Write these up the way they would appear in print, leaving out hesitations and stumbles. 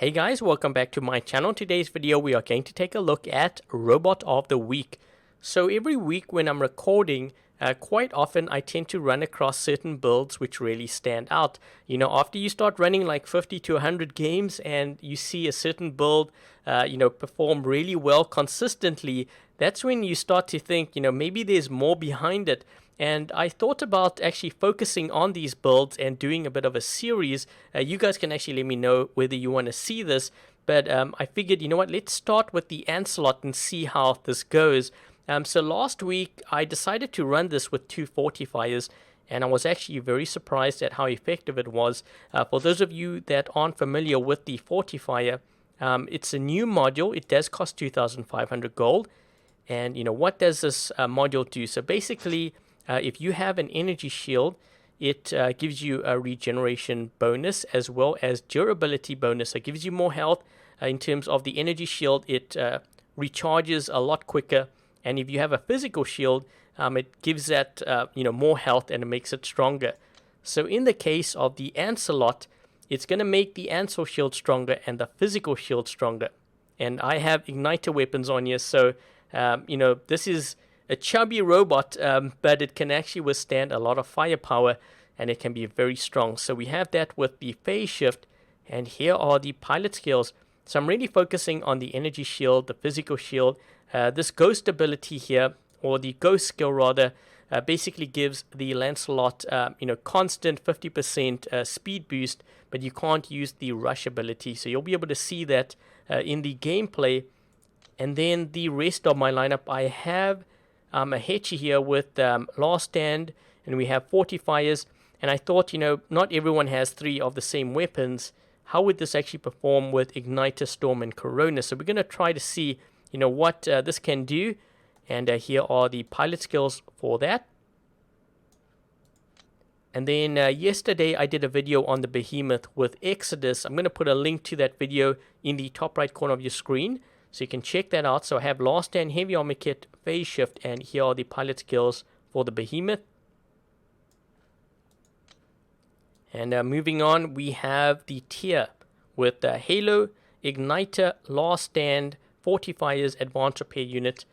Hey guys, welcome back to my channel. In today's video we are going to take a look at Robot of the Week. So every week when I'm recording, quite often I tend to run across certain builds which really stand out. You know, after you start running like 50 to 100 games and you see a certain build perform really well consistently, that's when you start to think, maybe there's more behind it. And I thought about actually focusing on these builds and doing a bit of a series. You guys can actually let me know whether you want to see this. But I figured, you know what, let's start with the Ancilot and see how this goes. So last week, I decided to run this with 2 Fortifiers. And I was actually very surprised at how effective it was. For those of you that aren't familiar with the Fortifier, it's a new module. It does cost 2,500 gold. And, what does this module do? So basically, if you have an energy shield, it gives you a regeneration bonus as well as durability bonus. So it gives you more health. In terms of the energy shield, it recharges a lot quicker. And if you have a physical shield, it gives that more health and it makes it stronger. So in the case of the Ancilot, it's going to make the Ancile Shield stronger and the physical shield stronger. And I have igniter weapons on here, so this is a chubby robot, but it can actually withstand a lot of firepower and it can be very strong. So we have that with the phase shift, and here are the pilot skills. So I'm really focusing on the energy shield, the physical shield. This ghost ability here, or the ghost skill rather, basically gives the Lancelot constant 50% speed boost, but you can't use the rush ability. So you'll be able to see that in the gameplay. And then the rest of my lineup, I have a Hechi here with Last Stand, and we have Fortifiers. And I thought, not everyone has 3 of the same weapons. How would this actually perform with Igniter, Storm, and Corona? So we're going to try to see, what this can do. And here are the pilot skills for that. And then yesterday I did a video on the Behemoth with Exodus. I'm going to put a link to that video in the top right corner of your screen, so you can check that out. So I have Last Stand, Heavy Armor Kit, Phase Shift, and here are the pilot skills for the Behemoth. And moving on, we have the tier with Halo, Igniter, Last Stand, Fortifiers, Advanced Repair Unit.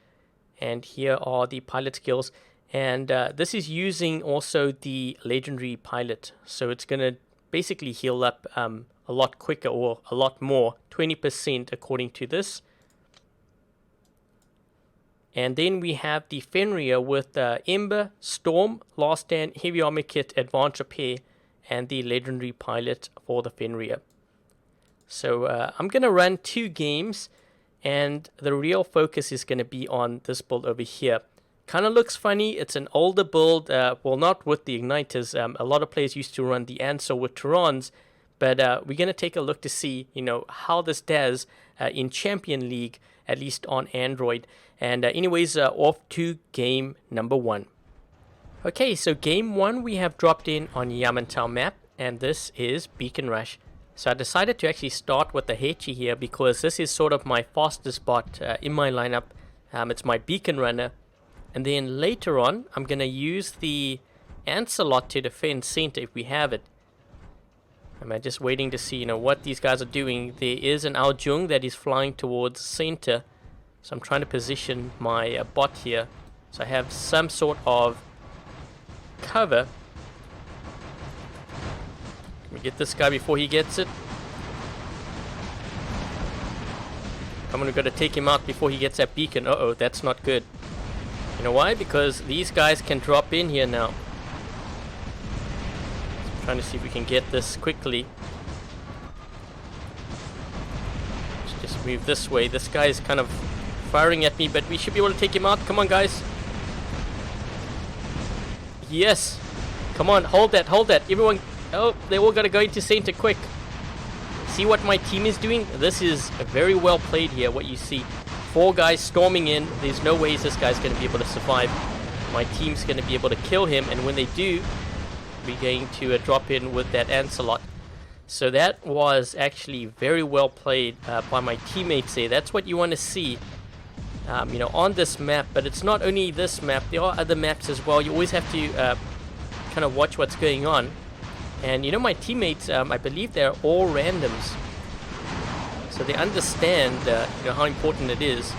And here are the pilot skills. And this is using also the Legendary Pilot. So it's going to basically heal up a lot quicker, or a lot more, 20% according to this. And then we have the Fenrir with Ember, Storm, Last Stand, Heavy Armor Kit, Advanced Repair, and the Legendary Pilot for the Fenrir. So I'm going to run 2 games, and the real focus is going to be on this build over here. Kind of looks funny. It's an older build, well, not with the Igniters. A lot of players used to run the Ancile with Terrans, but we're going to take a look to see, how this does in Champion League, at least on Android. And anyways, off to game number 1. Okay, so game 1 we have dropped in on Yamantau map, and this is Beacon Rush. So I decided to actually start with the Hechi here because this is sort of my fastest bot in my lineup. It's my Beacon Runner. And then later on, I'm going to use the Ancilot to defend center if we have it. I'm just waiting to see, what these guys are doing. There is an Ao Jun that is flying towards center. So I'm trying to position my bot here, so I have some sort of cover. Let me get this guy before he gets it. I'm going to take him out before he gets that beacon. Uh-oh, that's not good. You know why? Because these guys can drop in here now. So I'm trying to see if we can get this quickly. Let's just move this way. This guy is kind of firing at me, but we should be able to take him out. Come on, guys. Yes. Come on, hold that. Everyone, oh, they all got to go into center quick. See what my team is doing? This is very well played here, what you see. 4 guys storming in. There's no ways this guy's going to be able to survive. My team's going to be able to kill him, and when they do, we're going to drop in with that Ancilot. So that was actually very well played by my teammates there. That's what you want to see. On this map, but it's not only this map, there are other maps as well. You always have to kind of watch what's going on. And my teammates, I believe they're all randoms. So they understand how important it is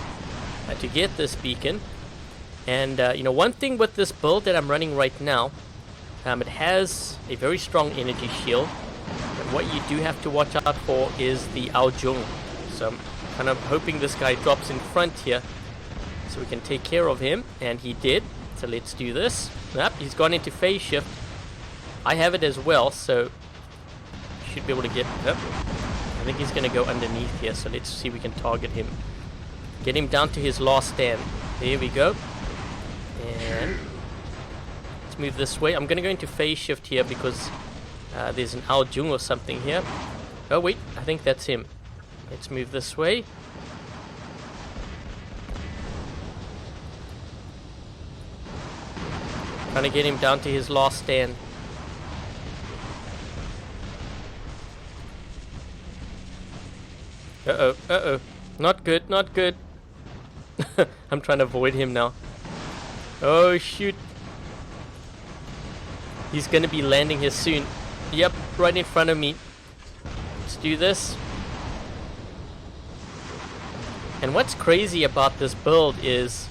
to get this beacon. And one thing with this build that I'm running right now, it has a very strong energy shield. But what you do have to watch out for is the Ao Jun. So I'm kind of hoping this guy drops in front here so we can take care of him. And he did. So let's do this. Yep, he's gone into phase shift. I have it as well, so should be able to get... Yep. I think he's going to go underneath here, so let's see if we can target him. Get him down to his last stand. There we go. And let's move this way. I'm going to go into phase shift here because there's an Ao Jun or something here. Oh wait, I think that's him. Let's move this way. Trying to get him down to his last stand. Uh-oh, uh-oh. Not good, not good. I'm trying to avoid him now. Oh, shoot. He's going to be landing here soon. Yep, right in front of me. Let's do this. And what's crazy about this build is,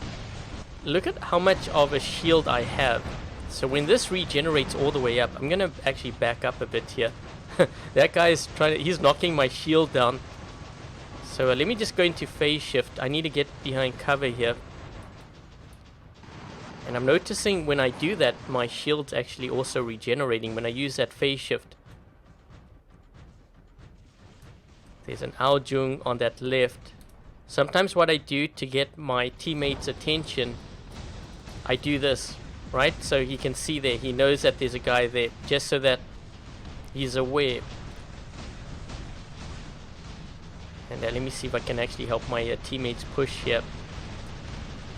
look at how much of a shield I have. So when this regenerates all the way up, I'm going to actually back up a bit here. That guy is he's knocking my shield down. So let me just go into phase shift. I need to get behind cover here. And I'm noticing when I do that, my shield's actually also regenerating when I use that phase shift. There's an Ao Jun on that left. Sometimes what I do to get my teammates' attention, I do this, right? So he can see there. He knows that there's a guy there, just so that he's aware. And let me see if I can actually help my teammates push here.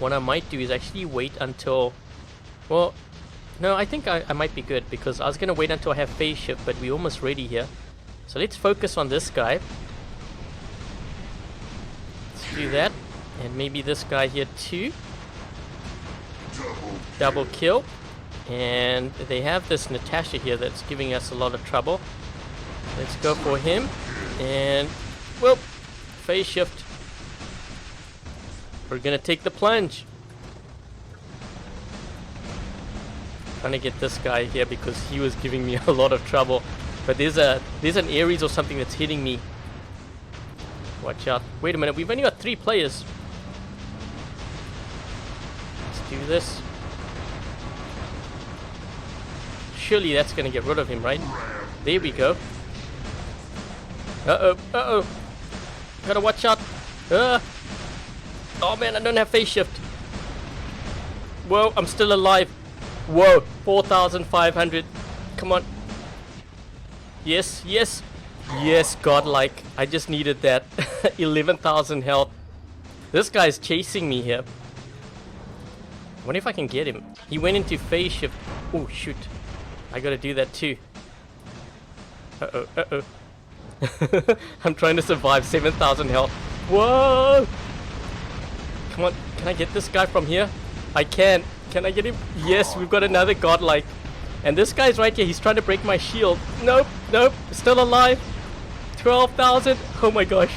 What I might do is actually wait until... Well, no, I think I might be good, because I was going to wait until I have phase shift, but we're almost ready here. So let's focus on this guy. Let's do that. And maybe this guy here too. Double kill. And they have this Natasha here that's giving us a lot of trouble. Let's go for him. And... Whoop! Phase shift. We're gonna take the plunge. Trying to get this guy here because he was giving me a lot of trouble. But there's an Ares or something that's hitting me. Watch out. Wait a minute, we've only got 3 players. Let's do this. Surely that's gonna get rid of him, right? There we go. Uh-oh, uh-oh. Gotta watch out. Oh man, I don't have phase shift. Whoa, I'm still alive. Whoa, 4,500. Come on. Yes, yes. Yes, godlike. I just needed that. 11,000 health. This guy's chasing me here. I wonder if I can get him. He went into phase shift. Oh, shoot. I gotta do that too. Uh-oh, uh-oh. I'm trying to survive. 7,000 health. Whoa! Come on, can I get this guy from here? I can. Can I get him? Yes, we've got another godlike. And this guy's right here. He's trying to break my shield. Nope, nope. Still alive. 12,000. Oh my gosh.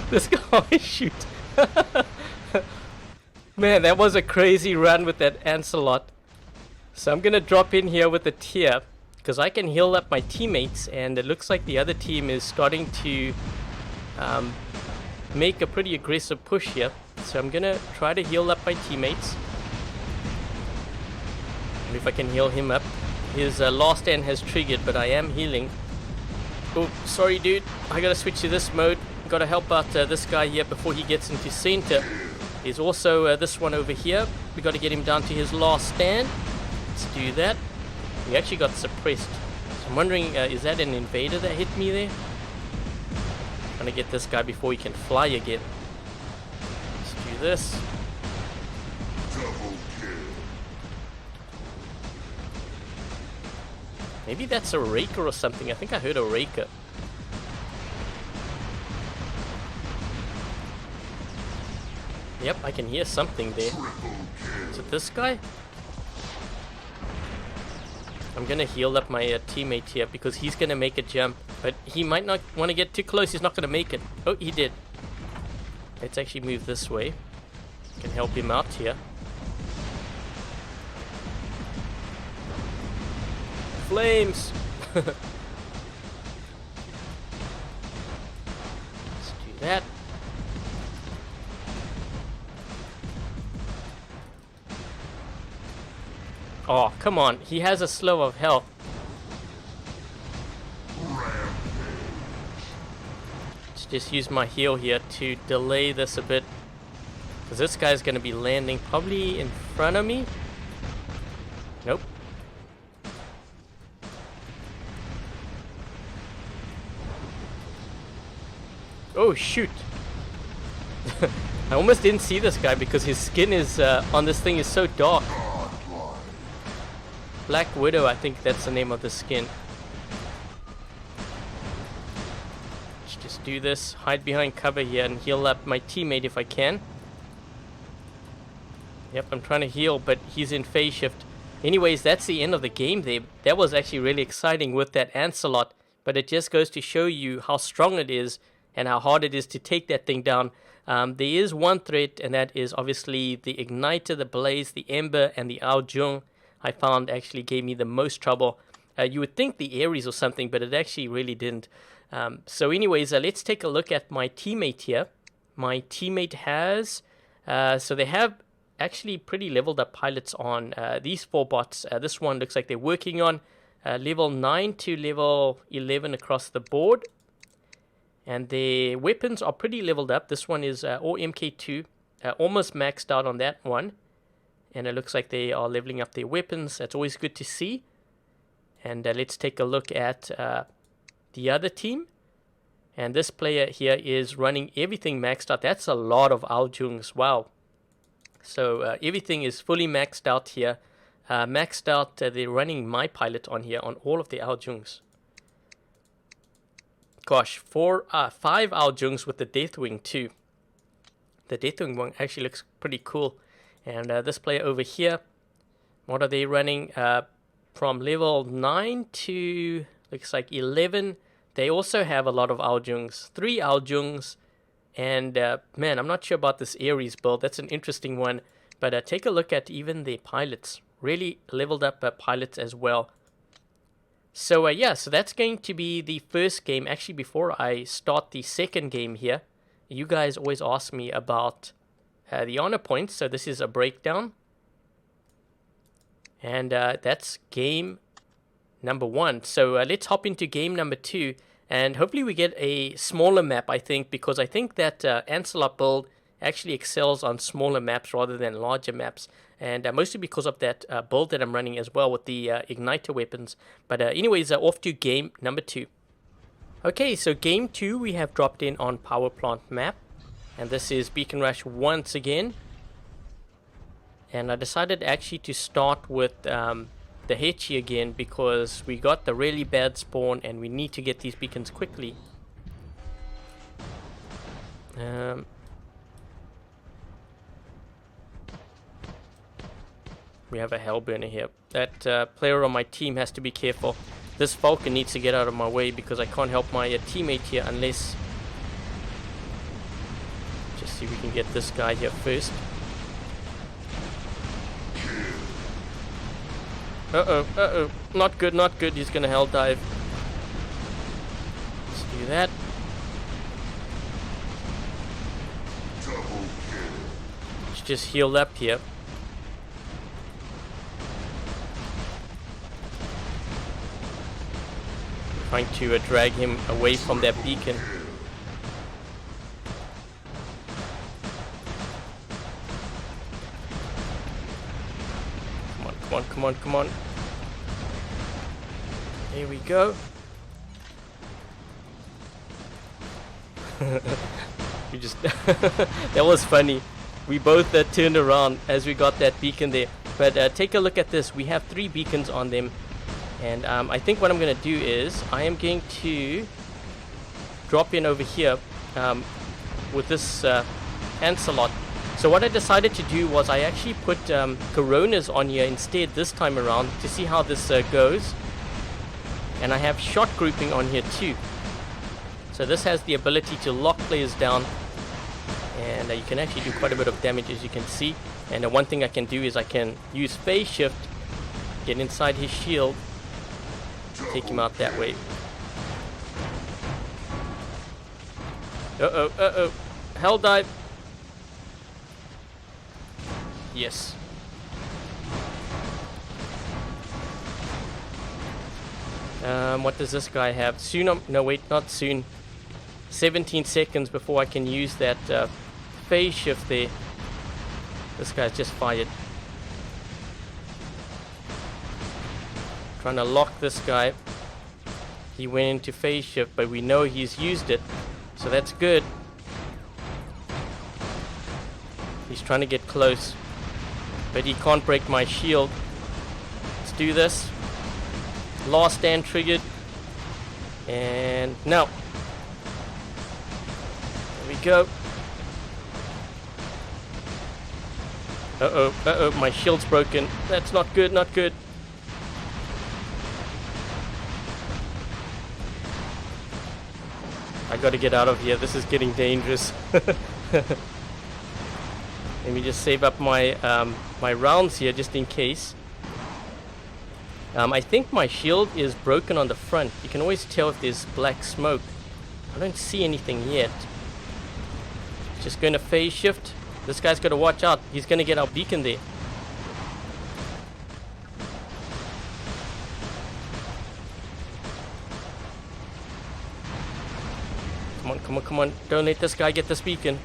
This guy, shoot. Man, that was a crazy run with that Ancelot. So I'm gonna drop in here with a tier, because I can heal up my teammates, and it looks like the other team is starting to make a pretty aggressive push here. So I'm gonna try to heal up my teammates. And if I can heal him up. His last stand has triggered, but I am healing. Oh, sorry dude, I gotta switch to this mode. Gotta help out this guy here before he gets into center. There's also this one over here. We gotta get him down to his last stand. Let's do that. We actually got suppressed. So I'm wondering, is that an invader that hit me there? Trying to get this guy before he can fly again. Let's do this. Maybe that's a raker or something. I think I heard a raker. Yep, I can hear something there. Is it this guy? I'm gonna heal up my teammate here because he's gonna make a jump, but he might not want to get too close. He's not gonna make it. Oh, he did. Let's actually move this way. Can help him out here. Flames. Let's do that. Oh, come on. He has a slow of hell. Let's just use my heal here to delay this a bit. Because this guy's going to be landing probably in front of me. Nope. Oh, shoot. I almost didn't see this guy because his skin is on this thing is so dark. Black Widow, I think that's the name of the skin. Let's just do this. Hide behind cover here and heal up my teammate if I can. Yep, I'm trying to heal, but he's in phase shift. Anyways, that's the end of the game there. That was actually really exciting with that Ancelot. But it just goes to show you how strong it is and how hard it is to take that thing down. There is one threat, and that is obviously the Igniter, the Blaze, the Ember, and the Ao Jun. I found actually gave me the most trouble. You would think the Ares or something, but it actually really didn't. So anyways, let's take a look at my teammate here. My teammate has... so they have actually pretty leveled up pilots on these 4 bots. This one looks like they're working on level 9 to level 11 across the board. And their weapons are pretty leveled up. This one is all MK2, almost maxed out on that one. And it looks like they are leveling up their weapons. That's always good to see. And let's take a look at the other team. And this player here is running everything maxed out. That's a lot of Ao Juns. Wow. So everything is fully maxed out here. Maxed out, they're running my pilot on here on all of the Ao Juns. Gosh, 5 Ao Juns with the Deathwing too. The Deathwing one actually looks pretty cool. And this player over here, what are they running? From level 9 to, looks like 11. They also have a lot of Ao Juns. 3 Ao Juns. And man, I'm not sure about this Ares build. That's an interesting one. But take a look at even the pilots. Really leveled up pilots as well. So yeah, so that's going to be the first game. Actually, before I start the second game here, you guys always ask me about the honor points. So this is a breakdown. And that's game number 1. So let's hop into game number 2. And hopefully we get a smaller map, I think, because I think that Lancelot build actually excels on smaller maps rather than larger maps. And mostly because of that build that I'm running as well with the Igniter weapons. But anyways, off to game number 2. Okay, so game 2 we have dropped in on Power Plant map. And this is Beacon Rush once again. And I decided actually to start with the Hetchy again because we got the really bad spawn and we need to get these beacons quickly. We have a Hellburner here. That player on my team has to be careful. This Falcon needs to get out of my way because I can't help my teammate here unless... Just see if we can get this guy here first. Uh-oh. Not good, not good. He's gonna Helldive. Let's do that. Let's just heal up here. Trying to drag him away from that beacon. Come on. Here we go. We just... That was funny. We both turned around as we got that beacon there. But take a look at this. We have 3 beacons on them. And I think what I'm going to do is I am going to drop in over here with this Ancilot So what I decided to do was I actually put Coronas on here instead this time around to see how this goes. And I have shot grouping on here too. So this has the ability to lock players down. And you can actually do quite a bit of damage, as you can see. And the one thing I can do is I can use phase shift, get inside his shield, take him out that way. Uh-oh. Helldive. Yes. What does this guy have? Soon, no wait, not soon. 17 seconds before I can use that phase shift there. This guy's just fired. Trying to lock this guy. He went into phase shift, but we know he's used it, so that's good. He's trying to get close, but he can't break my shield. Let's do this. Last stand triggered. And no. There we go. Uh-oh, my shield's broken. That's not good, not good. I gotta get out of here. This is getting dangerous. Let me just save up my my rounds here just in case. I think my shield is broken on the front. You can always tell if there's black smoke. I don't see anything yet. Just going to phase shift. This guy's got to watch out. He's going to get our beacon there. Come on. Don't let this guy get this beacon.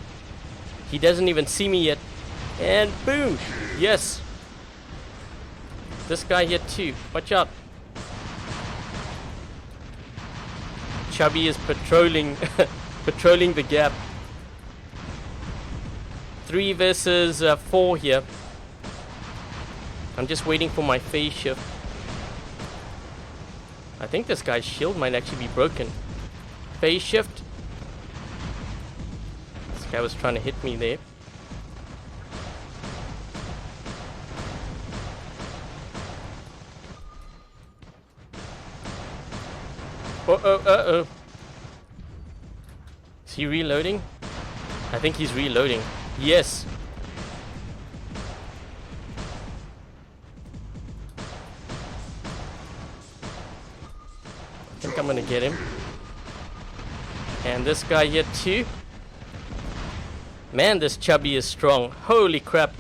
He doesn't even see me yet. And boom. Yes. This guy here too. Watch out. Chubby is patrolling patrolling the gap. 3 versus 4 here. I'm just waiting for my phase shift. I think this guy's shield might actually be broken. Phase shift. This guy was trying to hit me there. Uh-oh. Is he reloading? I think he's reloading. Yes. I think I'm gonna get him. And this guy here too. Man, this chubby is strong. Holy crap.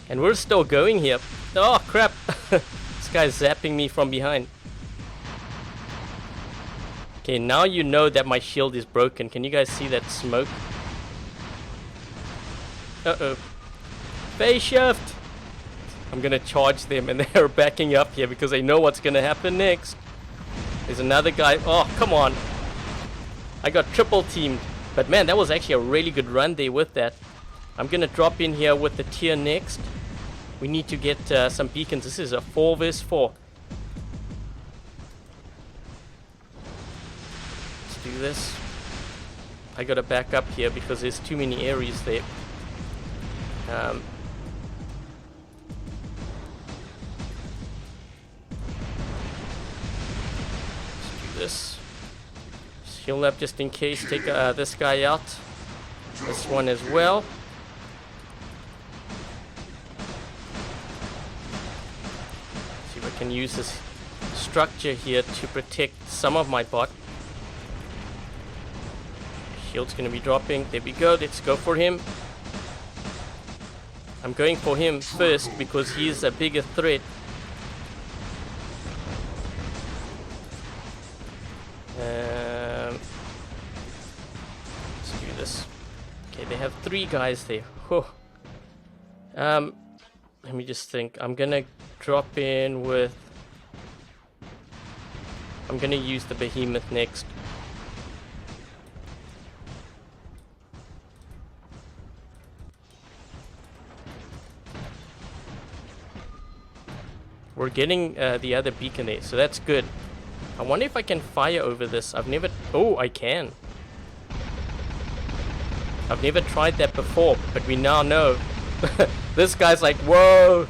And we're still going here. Oh crap. This guy's zapping me from behind. Okay, now you know that my shield is broken. Can you guys see that smoke? Uh-oh. Phase shift! I'm gonna charge them and they're backing up here because they know what's gonna happen next. There's another guy. Oh, come on. I got triple teamed. But man, that was actually a really good run there with that. I'm gonna drop in here with the tier next. We need to get some beacons. This is a 4 vs 4. Do this. I gotta back up here because there's too many areas there. Let's do this. Heal up just in case. Take this guy out. This one as well. See if I can use this structure here to protect some of my bot. Shield's gonna be dropping. There we go. Let's go for him. I'm going for him first because he's a bigger threat. Let's do this. Okay, they have 3 guys there. Whew. Let me just think. I'm gonna drop in with. I'm gonna use the behemoth next. We're getting the other beacon there, so that's good. I wonder if I can fire over this. I've never... Oh, I can. I've never tried that before, but we now know. This guy's like, whoa.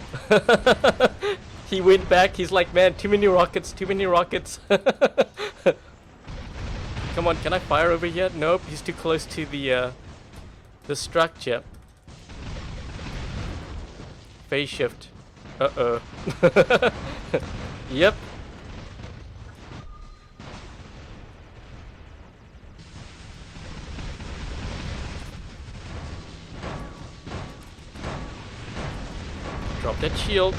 He went back. He's like, man, too many rockets, too many rockets. Come on, can I fire over here? Nope, he's too close to the structure. Phase shift. Uh-oh. Yep. Drop that shield.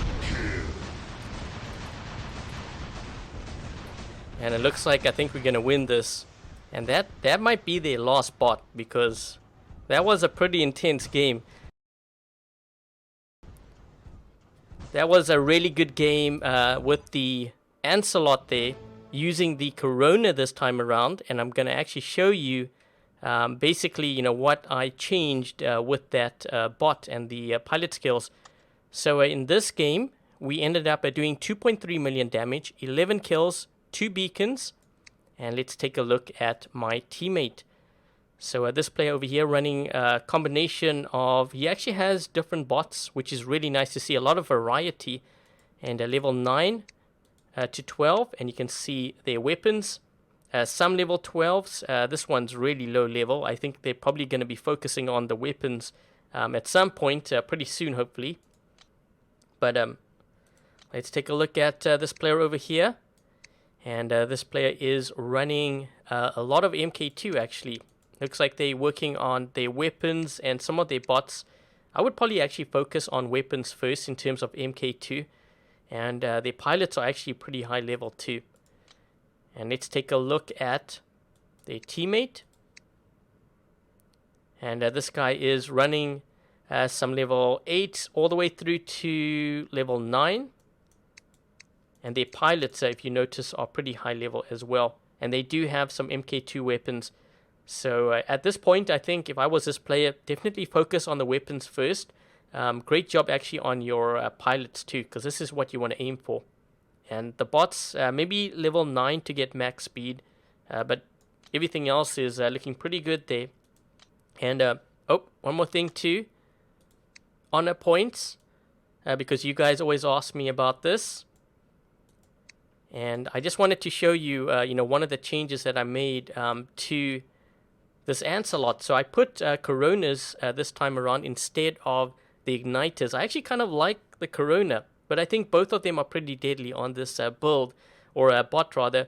And it looks like I think we're gonna win this. And that might be their last bot, because that was a pretty intense game. That was a really good game with the Ancelot there, using the Corona this time around. And I'm gonna actually show you basically, you know, what I changed with that bot and the pilot skills. So in this game, we ended up doing 2.3 million damage, 11 kills, 2 beacons, and let's take a look at my teammate. So this player over here running a combination of, he actually has different bots, which is really nice to see, a lot of variety. And level 9 to 12, and you can see their weapons. Some level 12s, this one's really low level. I think they're probably going to be focusing on the weapons at some point, pretty soon hopefully. But let's take a look at this player over here. And this player is running a lot of MK2 actually. Looks like they're working on their weapons and some of their bots. I would probably actually focus on weapons first in terms of MK2. And their pilots are actually pretty high level too. And let's take a look at their teammate. And this guy is running some level 8 all the way through to level 9. And their pilots, if you notice, are pretty high level as well. And they do have some MK2 weapons. So at this point, I think if I was this player, definitely focus on the weapons first. Great job actually on your pilots too, because this is what you want to aim for. And the bots, maybe level 9 to get max speed. But everything else is looking pretty good there. And, oh, one more thing too. Honor points. Because you guys always ask me about this. And I just wanted to show you, you know, one of the changes that I made to this Ancelot. So I put Coronas this time around instead of the Igniters. I actually kind of like the Corona, but I think both of them are pretty deadly on this build, or bot rather.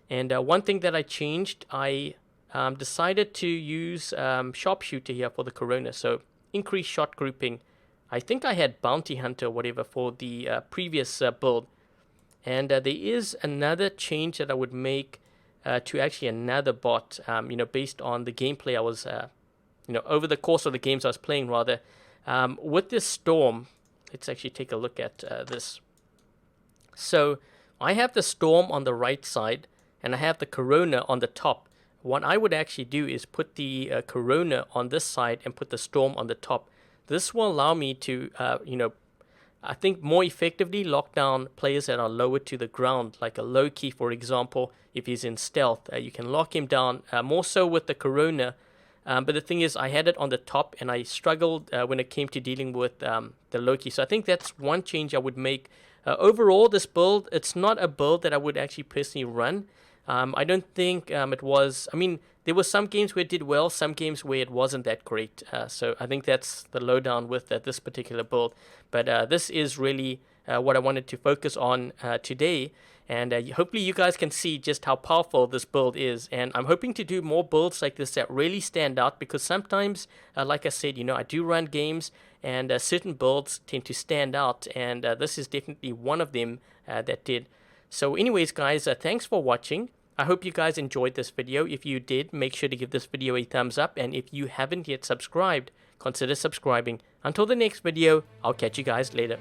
And one thing that I changed, I decided to use Sharpshooter here for the Corona. So increased shot grouping. I think I had Bounty Hunter or whatever for the previous build. And there is another change that I would make to actually another bot, you know, based on the gameplay I was, you know, over the course of the games I was playing rather. With this Storm, let's actually take a look at this. So I have the Storm on the right side and I have the Corona on the top. What I would actually do is put the Corona on this side and put the Storm on the top. This will allow me to, you know, I think more effectively lock down players that are lower to the ground, like a Loki, for example. If he's in stealth, you can lock him down, more so with the Corona. But the thing is, I had it on the top, and I struggled when it came to dealing with the Loki. So I think that's one change I would make. Overall, this build, it's not a build that I would actually personally run. I don't think it was... I mean, there were some games where it did well, some games where it wasn't that great. So I think that's the lowdown with this particular build. But this is really what I wanted to focus on today. And hopefully you guys can see just how powerful this build is. And I'm hoping to do more builds like this that really stand out. Because sometimes, like I said, you know, I do run games and certain builds tend to stand out. And this is definitely one of them that did. So anyways, guys, thanks for watching. I hope you guys enjoyed this video. If you did, make sure to give this video a thumbs up. And if you haven't yet subscribed, consider subscribing. Until the next video, I'll catch you guys later.